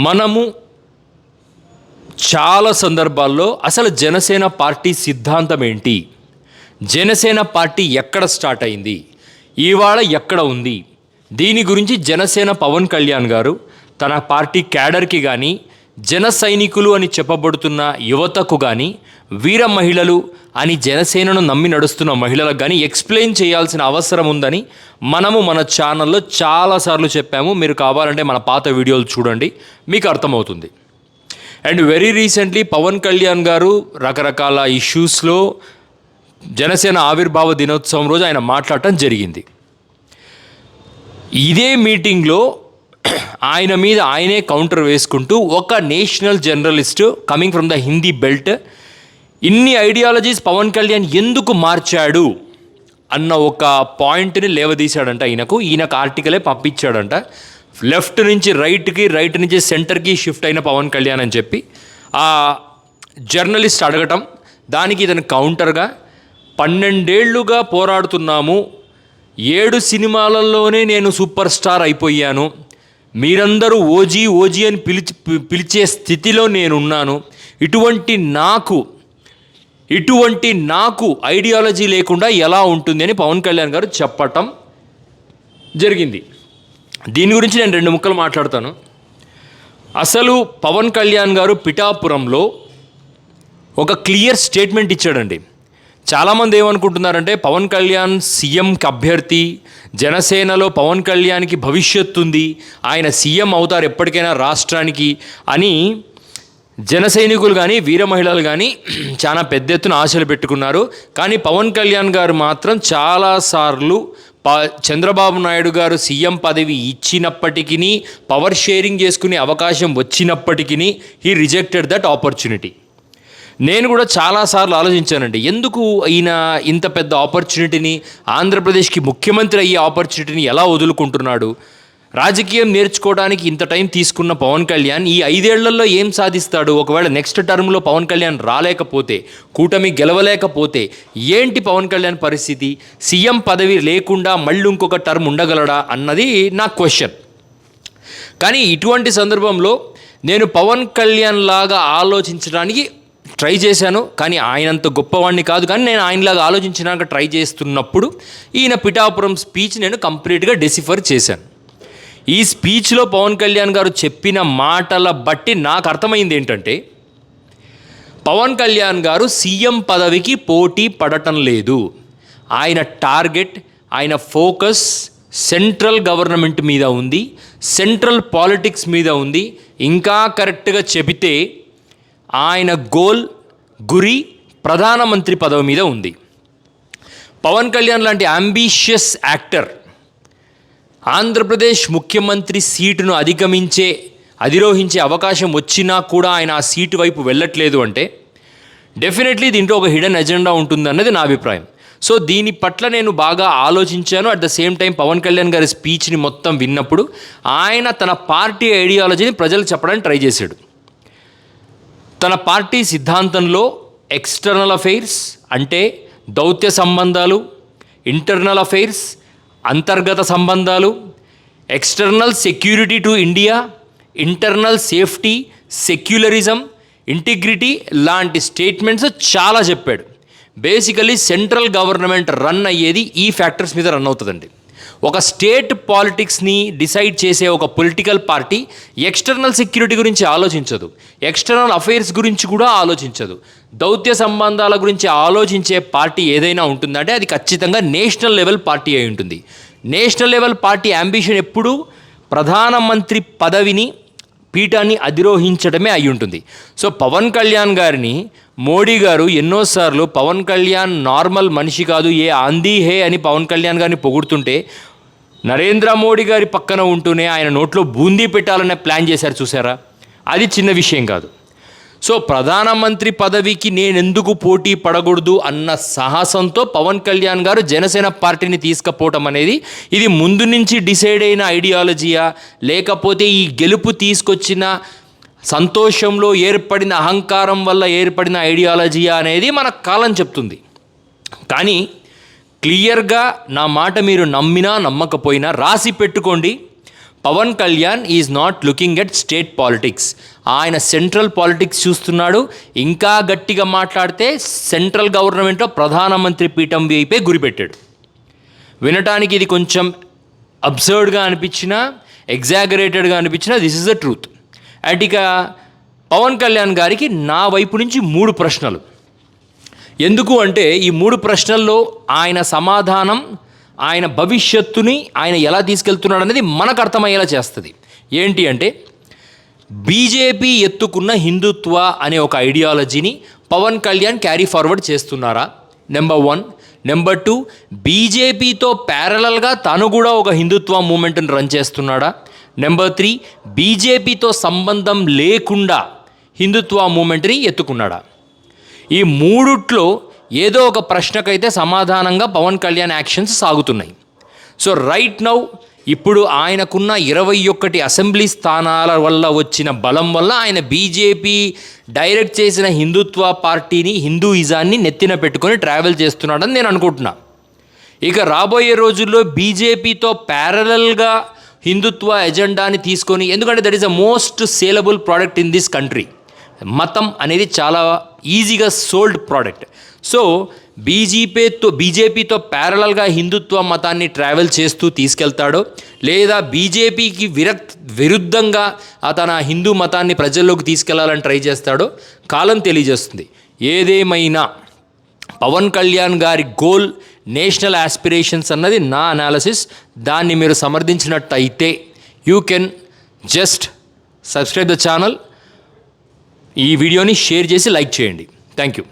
మనము చాలా సందర్భాల్లో అసలు జనసేన పార్టీ సిద్ధాంతం ఏంటి, జనసేన పార్టీ ఎక్కడ స్టార్ట్ అయింది, ఇవాళ ఎక్కడ ఉంది, దీని గురించి జనసేన పవన్ కళ్యాణ్ గారు తన పార్టీ క్యాడర్కి కానీ, జన సైనికులు అని చెప్పబడుతున్న యువతకు కానీ, వీర మహిళలు అని జనసేనను నమ్మి నడుస్తున్న మహిళలకు కానీ ఎక్స్ప్లెయిన్ చేయాల్సిన అవసరం ఉందని మనము మన ఛానల్లో చాలాసార్లు చెప్పాము. మీరు కావాలంటే మన పాత వీడియోలు చూడండి, మీకు అర్థమవుతుంది. And very recently Pawan Kalyan గారు రకరకాల ఇష్యూస్లో జనసేన ఆవిర్భావ దినోత్సవం రోజు ఆయన మాట్లాడటం జరిగింది. ఇదే మీటింగ్లో ఆయన మీద ఆయనే కౌంటర్ వేసుకుంటూ ఒక national journalist coming from the Hindi belt ఇన్ని ఐడియాలజీస్ పవన్ కళ్యాణ్ ఎందుకు మార్చాడు అన్న ఒక పాయింట్ని లేవదీశాడంట. ఈయనకు ఆర్టికలే పంపించాడంట. లెఫ్ట్ నుంచి రైట్కి, రైట్ నుంచి సెంటర్కి షిఫ్ట్ అయిన పవన్ కళ్యాణ్ అని చెప్పి ఆ జర్నలిస్ట్ అడగటం, దానికి ఇతను కౌంటర్గా 12 ఏళ్లుగా పోరాడుతున్నాము, 7 సినిమాలలోనే నేను సూపర్ స్టార్ అయిపోయాను, మీరందరూ ఓజీ ఓజీ అని పిలిచే స్థితిలో నేనున్నాను, ఇటువంటి నాకు ఐడియాలజీ లేకుండా ఎలా ఉంటుంది అని పవన్ కళ్యాణ్ గారు చెప్పటం జరిగింది. దీని గురించి నేను 2 ముక్కలు మాట్లాడతాను. అసలు పవన్ కళ్యాణ్ గారు పిఠాపురంలో ఒక క్లియర్ స్టేట్మెంట్ ఇచ్చాడండి. చాలామంది ఏమనుకుంటున్నారంటే పవన్ కళ్యాణ్ సీఎంకి అభ్యర్థి, జనసేనలో పవన్ కళ్యాణ్కి భవిష్యత్తు ఉంది, ఆయన సీఎం అవుతారు ఎప్పటికైనా రాష్ట్రానికి అని జన సైనికులు కానీ, వీర మహిళలు కానీ చాలా పెద్ద ఎత్తున ఆశలు పెట్టుకున్నారు. కానీ పవన్ కళ్యాణ్ గారు మాత్రం చాలాసార్లు చంద్రబాబు నాయుడు గారు సీఎం పదవి ఇచ్చినప్పటికీ, పవర్ షేరింగ్ చేసుకునే అవకాశం వచ్చినప్పటికీ హీ రిజెక్టెడ్ దట్ ఆపర్చునిటీ. నేను కూడా చాలాసార్లు ఆలోచించానండి, ఎందుకు ఈయన ఇంత పెద్ద ఆపర్చునిటీని, ఆంధ్రప్రదేశ్కి ముఖ్యమంత్రి అయ్యే ఆపర్చునిటీని ఎలా వదులుకుంటున్నాడు? రాజకీయం నేర్చుకోవడానికి ఇంత టైం తీసుకున్న పవన్ కళ్యాణ్ ఈ 5 ఏళ్లలో ఏం సాధిస్తాడు? ఒకవేళ నెక్స్ట్ టర్మ్లో పవన్ కళ్యాణ్ రాలేకపోతే, కూటమి గెలవలేకపోతే ఏంటి పవన్ కళ్యాణ్ పరిస్థితి? సీఎం పదవి లేకుండా మళ్ళీ ఇంకొక టర్మ్ ఉండగలడా అన్నది నా క్వశ్చన్. కానీ ఇటువంటి సందర్భంలో నేను పవన్ కళ్యాణ్ లాగా ఆలోచించడానికి ట్రై చేశాను. కానీ ఆయనంత గొప్పవాడిని కాదు, కానీ నేను ఆయనలాగా ఆలోచించడానికి ట్రై చేస్తున్నప్పుడు ఈయన పిఠాపురం స్పీచ్ నేను కంప్లీట్గా డెసిఫర్ చేశాను. ఈ స్పీచ్లో పవన్ కళ్యాణ్ గారు చెప్పిన మాటల బట్టి నాకు అర్థమైంది ఏంటంటే, పవన్ కళ్యాణ్ గారు సీఎం పదవికి పోటీ పడటం లేదు. ఆయన టార్గెట్, ఆయన ఫోకస్ సెంట్రల్ గవర్నమెంట్ మీద ఉంది, సెంట్రల్ పాలిటిక్స్ మీద ఉంది. ఇంకా కరెక్ట్గా చెబితే ఆయన గురి ప్రధానమంత్రి పదవి మీద ఉంది. పవన్ కళ్యాణ్ లాంటి అంబిషియస్ యాక్టర్ ఆంధ్రప్రదేశ్ ముఖ్యమంత్రి సీటును అధిరోహించే అవకాశం వచ్చినా కూడా ఆయన ఆ సీటు వైపు వెళ్ళట్లేదు అంటే డెఫినెట్లీ దీంట్లో ఒక హిడెన్ ఎజెండా ఉంటుందన్నది నా అభిప్రాయం. సో దీని పట్ల నేను బాగా ఆలోచించాను. At the same time Pawan Kalyan గారి స్పీచ్ని మొత్తం విన్నప్పుడు ఆయన తన పార్టీ ఐడియాలజీని ప్రజలకు చెప్పడానికి ట్రై చేశాడు. తన పార్టీ సిద్ధాంతంలో ఎక్స్టర్నల్ అఫైర్స్ అంటే దౌత్య సంబంధాలు, ఇంటర్నల్ అఫైర్స్ అంతర్గత సంబంధాలు, external security to India, internal safety, secularism, integrity లాంటి స్టేట్మెంట్స్ చాలా చెప్పాడు. బేసికలీ సెంట్రల్ గవర్నమెంట్ రన్ అయ్యేది ఈ ఫ్యాక్టర్స్ మీద రన్ అవుతుందండి. ఒక స్టేట్ పాలిటిక్స్ని డిసైడ్ చేసే ఒక పొలిటికల్ పార్టీ ఎక్స్టర్నల్ సెక్యూరిటీ గురించి ఆలోచించదు, ఎక్స్టర్నల్ అఫైర్స్ గురించి కూడా ఆలోచించదు, దౌత్య సంబంధాల గురించి ఆలోచించే పార్టీ ఏదైనా ఉంటుందంటే అది ఖచ్చితంగా నేషనల్ లెవెల్ పార్టీ అయి ఉంటుంది. నేషనల్ లెవెల్ పార్టీ అంబిషన్ ఎప్పుడూ ప్రధానమంత్రి పీఠాన్ని అధిరోహించడమే అయి ఉంటుంది. సో పవన్ కళ్యాణ్ గారిని మోడీ గారు ఎన్నోసార్లు పవన్ కళ్యాణ్ నార్మల్ మనిషి కాదు, ఏ ఆంధీ హే అని పవన్ కళ్యాణ్ గారిని పొగుడుతుంటే నరేంద్ర మోడీ గారి పక్కన ఉంటూనే ఆయన నోట్లో బూందీ పెట్టాలనే ప్లాన్ చేశారు చూసారా? అది చిన్న విషయం కాదు. సో ప్రధానమంత్రి పదవికి నేనెందుకు పోటీ పడకూడదు అన్న సాహసంతో పవన్ కళ్యాణ్ గారు జనసేన పార్టీని తీసుకుపోవటం అనేది ఇది ముందు నుంచి డిసైడ్ అయిన ఐడియాలజీయా, లేకపోతే ఈ గెలుపు తీసుకొచ్చిన సంతోషంలో ఏర్పడిన అహంకారం వల్ల ఏర్పడిన ఐడియాలజీయా అనేది మన కాలం చెప్తుంది. కానీ క్లియర్గా నా మాట మీరు నమ్మినా నమ్మకపోయినా రాసి పెట్టుకోండి, Pawan Kalyan is not looking at state politics. ఆయన సెంట్రల్ పాలిటిక్స్ చూస్తున్నాడు. ఇంకా గట్టిగా మాట్లాడితే సెంట్రల్ గవర్నమెంట్లో ప్రధానమంత్రి పీఠం వైపే గురిపెట్టాడు. వినటానికి ఇది కొంచెం అబ్సర్డ్గా అనిపించినా, ఎగ్జాగరేటెడ్గా అనిపించినా this is the truth. And ఇక పవన్ కళ్యాణ్ గారికి నా వైపు నుంచి 3 ప్రశ్నలు. ఎందుకు అంటే ఈ 3 ప్రశ్నల్లో ఆయన సమాధానం, ఆయన భవిష్యత్తుని ఆయన ఎలా తీసుకెళ్తున్నాడు అనేది మనకు అర్థమయ్యేలా చేస్తుంది. ఏంటి అంటే బీజేపీ ఎత్తుకున్న హిందుత్వ అనే ఒక ఐడియాలజీని పవన్ కళ్యాణ్ క్యారీ ఫార్వర్డ్ చేస్తున్నారా? నెంబర్ 1. నెంబర్ 2, బీజేపీతో ప్యారలల్గా తను కూడా ఒక హిందుత్వ మూమెంట్ని రన్ చేస్తున్నాడా? నెంబర్ 3, బీజేపీతో సంబంధం లేకుండా హిందుత్వ మూమెంట్ని ఎత్తుకున్నాడా? ఈ 3ట్లో ఏదో ఒక ప్రశ్నకైతే సమాధానంగా పవన్ కళ్యాణ్ యాక్షన్స్ సాగుతున్నాయి. సో రైట్ నౌ ఇప్పుడు ఆయనకున్న 21 అసెంబ్లీ స్థానాల వల్ల వచ్చిన బలం వల్ల ఆయన బీజేపీ డైరెక్ట్ చేసిన హిందుత్వ పార్టీని, హిందూయిజాన్ని నెత్తిన పెట్టుకొని ట్రావెల్ చేస్తున్నాడని నేను అనుకుంటున్నా. ఇక రాబోయే రోజుల్లో బీజేపీతో ప్యారలల్గా హిందుత్వ ఎజెండాని తీసుకొని, ఎందుకంటే that is a most saleable product in this country. మతం అనేది చాలా ఈజీగా సోల్డ్ ప్రోడక్ట్. సో బీజేపీతో ప్యారలల్గా హిందుత్వ మతాన్ని ట్రావెల్ చేస్తూ తీసుకెళ్తాడో, లేదా బీజేపీకి విరుద్ధంగా తన హిందూ మతాన్ని ప్రజల్లోకి తీసుకెళ్లాలని ట్రై చేస్తాడో కాలం తెలియజేస్తుంది. ఏదేమైనా పవన్ కళ్యాణ్ గారి గోల్ నేషనల్ ఆస్పిరేషన్స్ అన్నది నా అనాలిసిస్. దాన్ని మీరు సమర్థించినట్టయితే you can just subscribe the channel. ఈ వీడియోని షేర్ చేసి లైక్ చేయండి. Thank you.